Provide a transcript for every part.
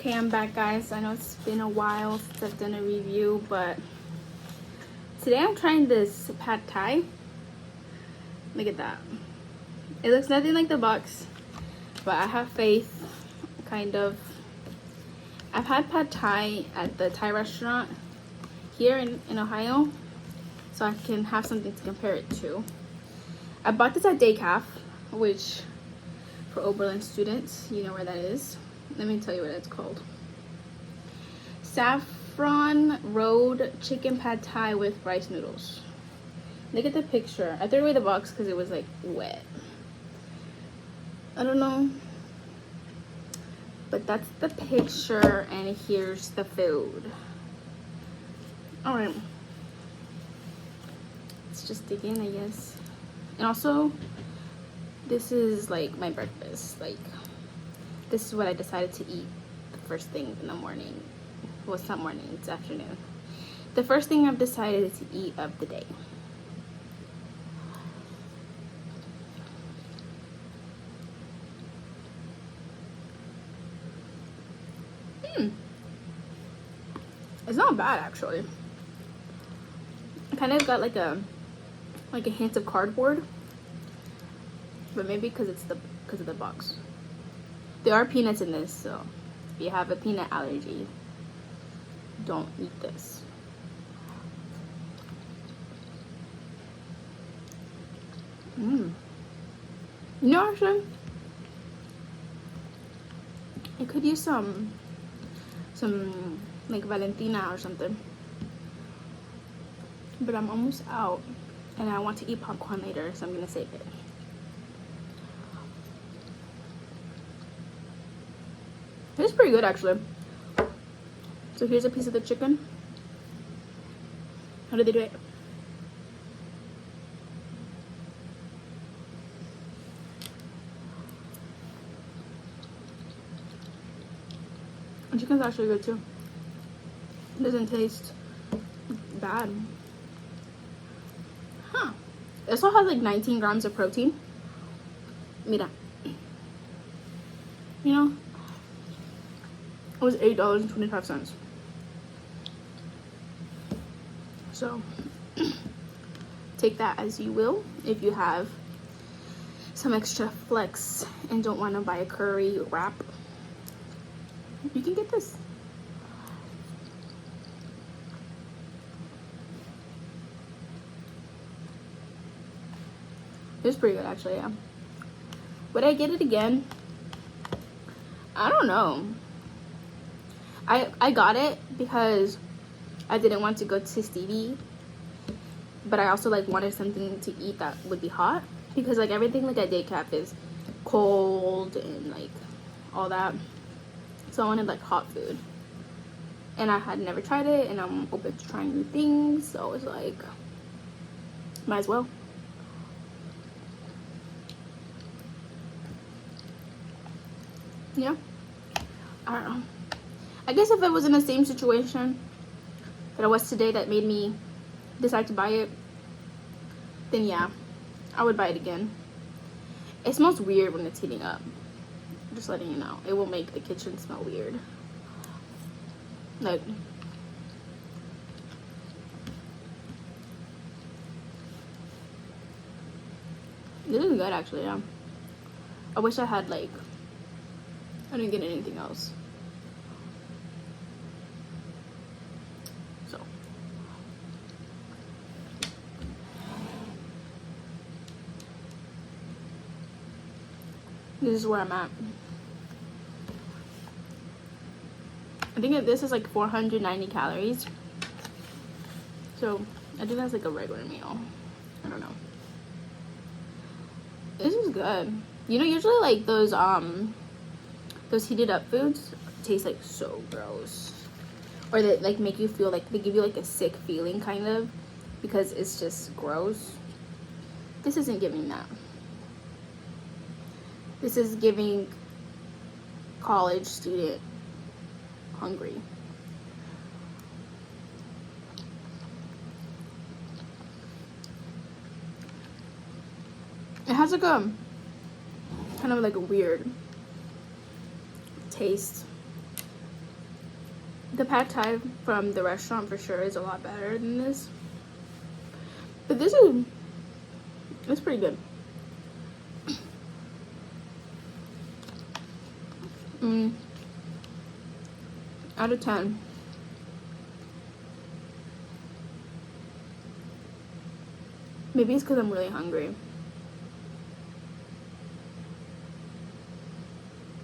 Okay, I'm back, guys. I know it's been a while since I've done a review, but today I'm trying this pad thai. Look at that. It looks nothing like the box, but I have faith, kind of. I've had pad thai at the Thai restaurant here in Ohio, so I can have something to compare it to. I bought this at Decafe, which for Oberlin students, you know where that is. Let me tell you what it's called. Saffron Road Chicken Pad Thai with rice noodles. Look at the picture. I threw away the box because it was like wet. I don't know. But that's the picture, and here's the food. Alright. Let's just dig in, I guess. And also, this is like my breakfast. Like, this is what I decided to eat the first thing in the morning. Well, it's not morning, it's afternoon. The first thing I've decided to eat of the day. It's not bad, actually. It kind of got like a hint of cardboard, but maybe because of the box. There are peanuts in this, so if you have a peanut allergy, don't eat this. You know, actually, I could use some like Valentina or something, but I'm almost out and I want to eat popcorn later, so I'm gonna save it. It's pretty good, actually. So here's a piece of the chicken. How did they do it? The chicken's actually good too. It doesn't taste bad. Huh. It also has like 19 grams of protein. Mira. You know? It was $8.25. So take that as you will. If you have some extra flex and don't want to buy a curry wrap, you can get this. It's pretty good, actually. Yeah. Would I get it again? I don't know. I got it because I didn't want to go to Stevie, but I also like wanted something to eat that would be hot, because like everything like at Decafe is cold and like all that, so I wanted like hot food, and I had never tried it, and I'm open to trying new things, so I was like, might as well. Yeah, I don't know. I guess if it was in the same situation that I was today that made me decide to buy it, then yeah, I would buy it again. It smells weird when it's heating up. Just letting you know. It will make the kitchen smell weird. Like, this is good, actually. Yeah, I wish I had like, I didn't get anything else. So this is where I'm at. I think that this is like 490 calories. So I think that's like a regular meal. I don't know. This is good. You know, usually like those heated up foods taste like so gross, or they like make you feel like they give you like a sick feeling, kind of, because it's just gross. This isn't giving that. This is giving college student hungry. It has like a kind of like a weird taste The pad thai from the restaurant for sure is a lot better than this. But this is, it's pretty good. Out of 10. Maybe it's because I'm really hungry.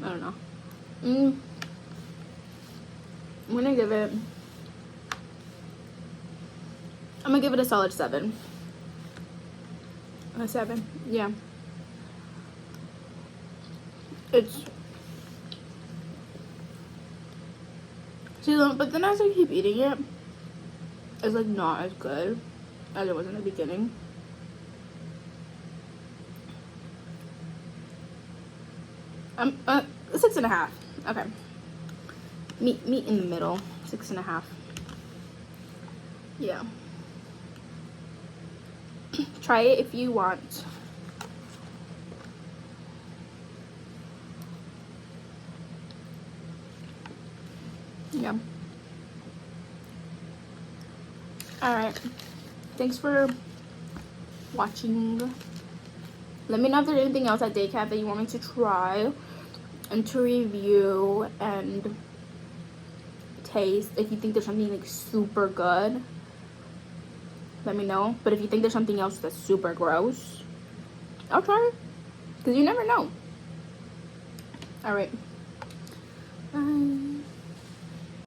I don't know. I'm gonna give it a solid 7. A 7, yeah. It's, see, but then as I keep eating it, it's like not as good as it was in the beginning. I'm 6.5. Okay. Meet in the middle. 6.5. Yeah. Try it if you want. Yeah. Alright. Thanks for watching. Let me know if there's anything else at Decafe that you want me to try and to review and taste. If you think there's something like super good, let me know. But if you think there's something else that's super gross, I'll try it, because you never know. All right, bye.